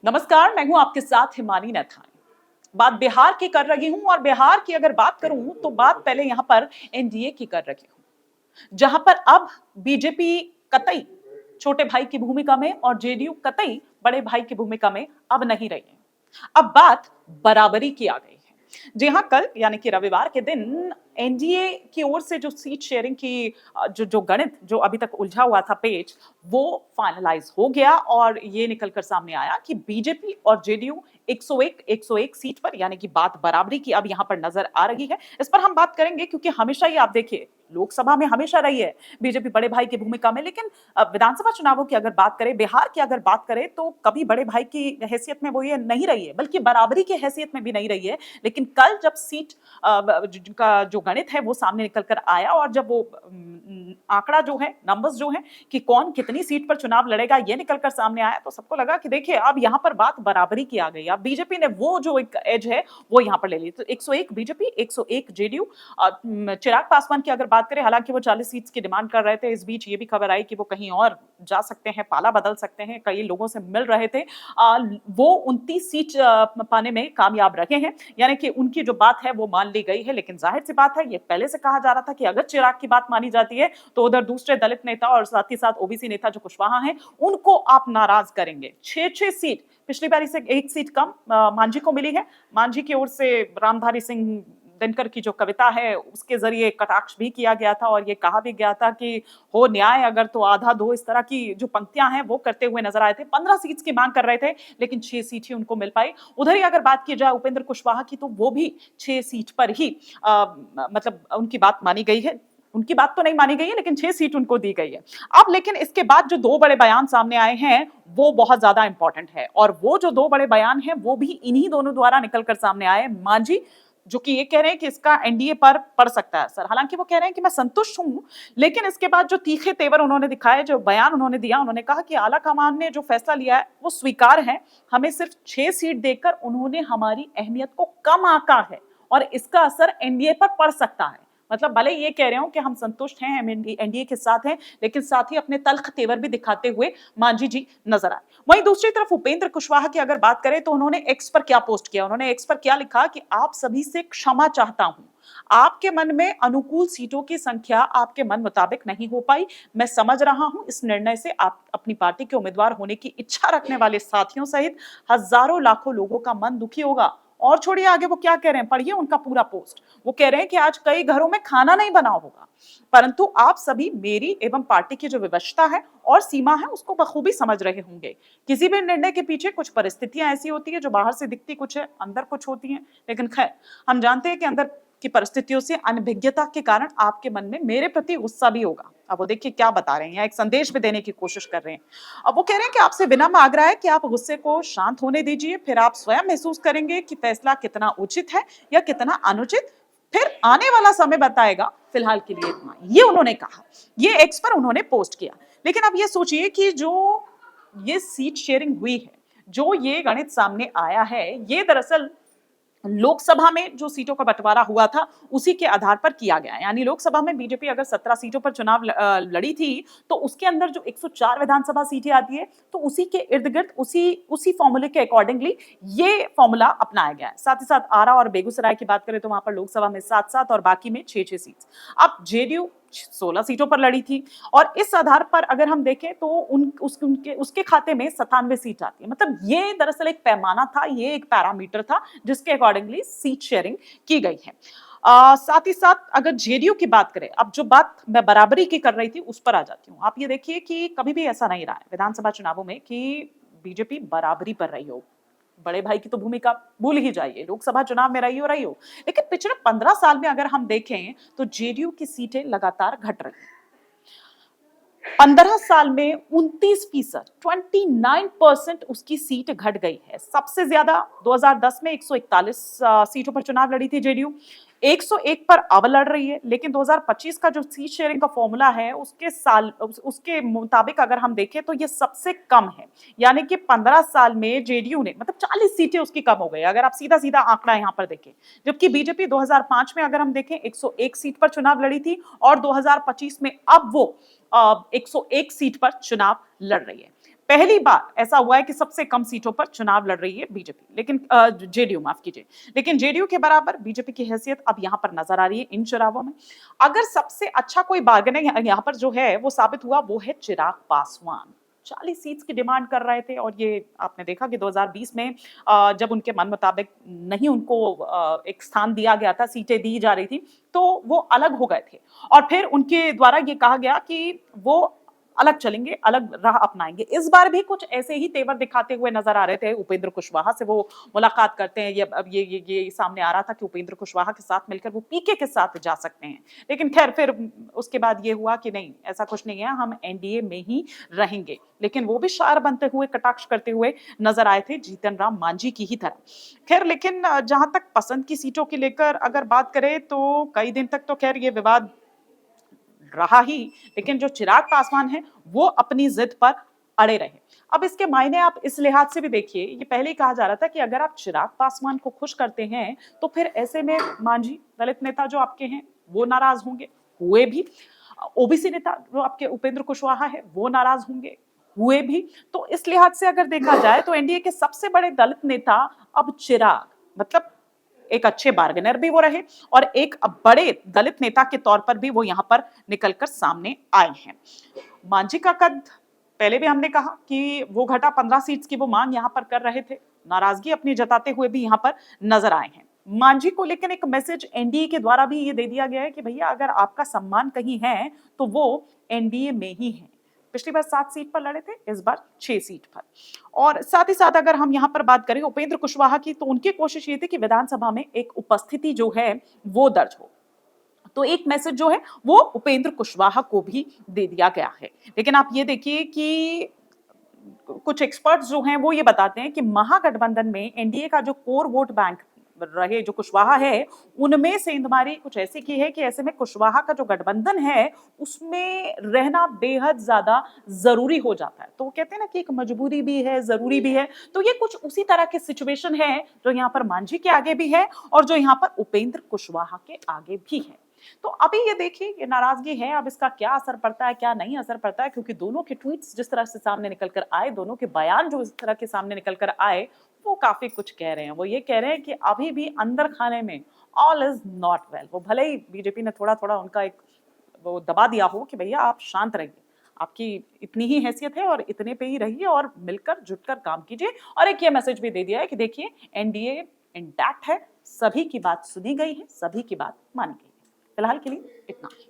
नमस्कार, मैं हूं आपके साथ हिमानी नैथानी। बात बिहार की कर रही हूं और बिहार की अगर बात करूं तो बात पहले यहां पर एनडीए की कर रही हूं, जहां पर अब बीजेपी कतई छोटे भाई की भूमिका में और जेडीयू कतई बड़े भाई की भूमिका में अब नहीं रही है। अब बात बराबरी की आ गई है। जी हाँ, कल यानी कि रविवार के दिन एनडीए की ओर से जो सीट शेयरिंग की जो जो गणित जो अभी तक उलझा हुआ था पेज, वो फाइनलाइज हो गया और ये निकल कर सामने आया कि बीजेपी और जेडीयू 101 सीट पर यानी कि बात बराबरी की अब यहां पर नजर आ रही है। इस पर हम बात करेंगे क्योंकि हमेशा ही आप देखिए लोकसभा में हमेशा रही है बीजेपी बड़े भाई की भूमिका में, लेकिन विधानसभा चुनावों की अगर बात करें, बिहार की अगर बात करें तो कभी बड़े भाई की हैसियत में वो ये नहीं रही है, बल्कि बराबरी की हैसियत में भी नहीं रही है। लेकिन कल जब सीट का जो गणित है वो सामने निकल कर आया और जब वो आंकड़ा जो है, नंबर्स जो है कि कौन कितनी सीट पर चुनाव लड़ेगा, ये निकल कर सामने आया तो सबको लगा कि देखिए अब यहाँ पर बात बराबरी की आ गई। अब बीजेपी ने वो जो एक एज है वो यहाँ पर ले ली। तो 101 बीजेपी, 101 जेडीयू। चिराग पासवान की अगर बात करें, हालांकि वो 40 सीट्स की डिमांड कर रहे थे, इस बीच ये भी खबर आई कि वो कहीं और जा सकते हैं, पाला बदल सकते हैं, कई लोगों से मिल रहे थे। वो 29 सीट पाने में कामयाब रहे हैं, यानी कि उनकी जो बात है वो मान ली गई है। लेकिन जाहिर सी बात है, ये पहले से कहा जा रहा था कि अगर चिराग की बात मानी जाती है तो उधर दूसरे दलित नेता और साथ ही साथ ओबीसी नेता जो कुशवाहा हैं, उनको आप नाराज करेंगे। 6-6 सीट, पिछली बारी से एक सीट कम मांझी को मिली है। मांझी की ओर से रामधारी सिंह दिनकर की जो कविता है उसके जरिए कटाक्ष भी किया गया था और ये कहा भी गया था कि हो न्याय अगर तो आधा दो, इस तरह की जो पंक्तियां हैं वो करते हुए नजर आए थे। 15 सीट्स की मांग कर रहे थे लेकिन 6 सीट ही उनको मिल पाई। उधर ही अगर बात की जाए उपेंद्र कुशवाहा की, तो वो भी 6 सीट पर ही मतलब उनकी बात मानी गई है। उनकी बात तो नहीं मानी गई है लेकिन 6 सीट उनको दी गई है। अब लेकिन इसके बाद जो दो बड़े बयान सामने आए हैं वो बहुत ज्यादा इंपॉर्टेंट है और वो जो दो बड़े बयान हैं वो भी इन्हीं दोनों द्वारा निकलकर सामने आए। मांझी जो कि ये कह रहे हैं कि इसका एनडीए पर पड़ सकता है असर, हालांकि वो कह रहे हैं कि मैं संतुष्ट हूं, लेकिन इसके बाद जो तीखे तेवर उन्होंने दिखाए, जो बयान उन्होंने दिया, उन्होंने कहा कि आला कमान ने जो फैसला लिया है वो स्वीकार है। हमें सिर्फ 6 सीट देकर उन्होंने हमारी अहमियत को कम आंका है और इसका असर एनडीए पर पड़ सकता है। मतलब भले ये कह रहे हो कि हम संतुष्ट हैं, हम एनडीए के साथ हैं, लेकिन साथ ही अपने तल्ख तेवर भी दिखाते हुए मांझी जी नजर आए। वहीं दूसरी तरफ उपेंद्र कुशवाहा की अगर बात करें तो उन्होंने एक्स पर क्या पोस्ट किया, उन्होंने एक्स पर क्या लिखा कि आप सभी से क्षमा चाहता हूं, आपके मन में अनुकूल सीटों की संख्या आपके मन मुताबिक नहीं हो पाई। मैं समझ रहा हूं इस निर्णय से आप अपनी पार्टी के उम्मीदवार होने की इच्छा रखने वाले साथियों सहित हजारों लाखों लोगों का मन दुखी होगा। और छोड़िए आगे वो क्या कह रहे हैं, पढ़िए उनका पूरा पोस्ट। वो कह रहे हैं कि आज कई घरों में खाना नहीं बना होगा, परंतु आप सभी मेरी एवं पार्टी की जो विवशता है और सीमा है उसको बखूबी समझ रहे होंगे। किसी भी निर्णय के पीछे कुछ परिस्थितियां ऐसी होती है जो बाहर से दिखती कुछ है, अंदर कुछ होती हैं। लेकिन खैर, हम जानते हैं कि अंदर की परिस्थितियों से अनभिज्ञता के कारण आपके मन में मेरे प्रति गुस्सा भी होगा। अब वो देखिए क्या बता रहे हैं, एक संदेश भी देने की कोशिश कर रहे हैं। अब वो कह रहे हैं कि आपसे विनम्र आग्रह है कि आप गुस्से को शांत होने दीजिए, फिर आप स्वयं महसूस करेंगे कि फैसला कितना उचित है या कितना अनुचित, फिर आने वाला समय बताएगा, फिलहाल के लिए इतना। ये उन्होंने कहा, ये एक्स पर उन्होंने पोस्ट किया। लेकिन अब ये सोचिए कि जो ये सीट शेयरिंग हुई है, जो ये गणित सामने आया है, ये दरअसल लोकसभा में जो सीटों का बंटवारा हुआ था उसी के आधार पर किया गया। यानी लोकसभा में बीजेपी अगर 17 सीटों पर चुनाव लड़ी थी तो उसके अंदर जो 104 विधानसभा सीटें आती है तो उसी के इर्द गिर्द उसी उसी फॉर्मूले के अकॉर्डिंगली ये फॉर्मूला अपनाया गया है। साथ ही साथ आरा और बेगूसराय की बात करें तो वहां पर लोकसभा में 7-7 और बाकी में 6-6 सीट। अब जेडीयू 16 सीटों पर लड़ी थी और इस आधार पर अगर हम देखें तो उसके खाते में 97 सीट आती है। मतलब ये दरअसल एक पैमाना था, ये एक पैरामीटर था जिसके अकॉर्डिंगली सीट शेयरिंग की गई है। साथ ही साथ अगर जेडीयू की बात करें, अब जो बात मैं बराबरी की कर रही थी उस पर आ जाती हूँ। आप ये देखिए कि कभी भी ऐसा नहीं रहा है विधानसभा चुनावों में कि बीजेपी बराबरी पर रही हो। बड़े भाई की तो भूमिका भूल ही जाइए, लोकसभा चुनाव में रही हो, लेकिन पिछले 15 साल में अगर हम देखें तो जेडीयू की सीटें लगातार घट रही हैं। 15 साल में 29%, 29% उसकी सीट घट गई है। सबसे ज्यादा 2010 में 141 सीटों पर चुनाव लड़ी थी जेडीयू, 101 पर अब लड़ रही है। लेकिन 2025 का जो सीट शेयरिंग का फॉर्मूला है उसके मुताबिक अगर हम देखें तो ये सबसे कम है। यानी कि 15 साल में जेडीयू ने मतलब 40 सीटें उसकी कम हो गई अगर आप सीधा सीधा आंकड़ा यहां पर देखें। जबकि बीजेपी 2005 में अगर हम देखें 101 सीट पर चुनाव लड़ी थी और 2025 में अब वो 101 सीट पर चुनाव लड़ रही है। पहली बार ऐसा हुआ है कि सबसे कम सीटों पर चुनाव लड़ रही है बीजेपी, लेकिन जेडीयू, माफ कीजिए, लेकिन जेडीयू के बराबर बीजेपी की हैसियत अब यहां पर नजर आ रही है इन चुनावों में। अगर सबसे अच्छा कोई बार्गेनिंग यहां पर जो है वो साबित हुआ, वो है चिराग पासवान। 40 सीट्स की डिमांड कर रहे थे, और ये आपने देखा कि 2020 में जब उनके मन मुताबिक नहीं उनको एक स्थान दिया गया था, सीटें दी जा रही थी, तो वो अलग हो गए थे, और फिर उनके द्वारा ये कहा गया कि वो अलग चलेंगे, अलग राह अपनाएंगे। इस बार भी कुछ ऐसे ही तेवर दिखाते हुए नजर आ रहे थे। उपेंद्र कुशवाहा से वो मुलाकात करते हैं, अब ये सामने आ रहा था कि उपेंद्र कुशवाहा के साथ मिलकर वो पीके के साथ जा सकते हैं, लेकिन खैर फिर उसके बाद ये हुआ कि नहीं, ऐसा कुछ नहीं है, हम एनडीए में ही रहेंगे। लेकिन वो भी शार बनते हुए, कटाक्ष करते हुए नजर आए थे, जीतन राम मांझी की ही तरह। खैर, लेकिन जहां तक पसंद की सीटों की लेकर अगर बात करें तो कई दिन तक तो खैर ये विवाद रहा ही, लेकिन जो चिराग पासवान है वो अपनी जिद पर अड़े रहे। अब इसके मायने आप इस लिहाज से भी देखिए, ये पहले ही कहा जा रहा था कि अगर आप चिराग पासवान को खुश करते हैं तो फिर ऐसे में मांझी, दलित नेता जो आपके हैं, वो नाराज होंगे, हुए भी। ओबीसी नेता जो आपके उपेंद्र कुशवाहा है वो नाराज होंगे, हुए भी। तो इस लिहाज से अगर देखा जाए तो एनडीए के सबसे बड़े दलित नेता अब चिराग, मतलब एक अच्छे बार्गेनर भी वो रहे, और एक बड़े दलित नेता के तौर पर भी वो यहां पर निकलकर सामने आए हैं। मांझी का कद, पहले भी हमने कहा कि वो घटा, 15 सीट्स की वो मांग यहां पर कर रहे थे, नाराजगी अपनी जताते हुए भी यहां पर नजर आए हैं। मांझी को लेकिन एक मैसेज एनडीए के द्वारा भी ये दे दिया गया है कि भैया अगर आपका सम्मान कहीं है तो वो एनडीए में ही है। पिछली बार 7 सीट पर लड़े थे, इस बार 6 सीट पर। और साथ ही साथ अगर हम यहाँ पर बात करें उपेंद्र कुशवाहा की, तो उनकी कोशिश ये थी कि विधानसभा में एक उपस्थिति जो है वो दर्ज हो। तो एक मैसेज जो है वो उपेंद्र कुशवाहा को भी दे दिया गया है। लेकिन आप ये देखिए कि कुछ एक्सपर्ट्स जो हैं वो ये बताते हैं कि महागठबंधन में एनडीए का जो कोर वोट बैंक रहे, जो कुशवाहा है, उनमें सेंधमारी कुछ ऐसी की है कि ऐसे में कुशवाहा का जो गठबंधन है उसमें रहना बेहद ज्यादा जरूरी हो जाता है। तो वो कहते हैं ना कि एक मजबूरी भी है, जरूरी भी है। तो ये कुछ उसी तरह की सिचुएशन है जो यहाँ पर मांझी के आगे भी है और जो यहाँ पर उपेंद्र कुशवाहा के आगे भी है। तो अभी ये देखिए, ये नाराजगी है, अब इसका क्या असर पड़ता है, क्या नहीं असर पड़ता है, क्योंकि दोनों के ट्वीट्स जिस तरह से सामने निकल कर आए, दोनों के बयान जो इस तरह के सामने निकल कर आए, वो काफी कुछ कह रहे हैं। वो ये कह रहे हैं कि अभी भी अंदर खाने में ऑल इज नॉट वेल। वो भले ही बीजेपी ने थोड़ा थोड़ा उनका एक वो दबा दिया हो कि भैया आप शांत रहिए, आपकी इतनी ही हैसियत है और इतने पे ही रहिए और मिलकर जुटकर काम कीजिए। और एक ये मैसेज भी दे दिया है कि देखिए एनडीए इंटैक्ट है, सभी की बात सुनी गई है, सभी की बात मानी गई है। फिलहाल के लिए इतना ही।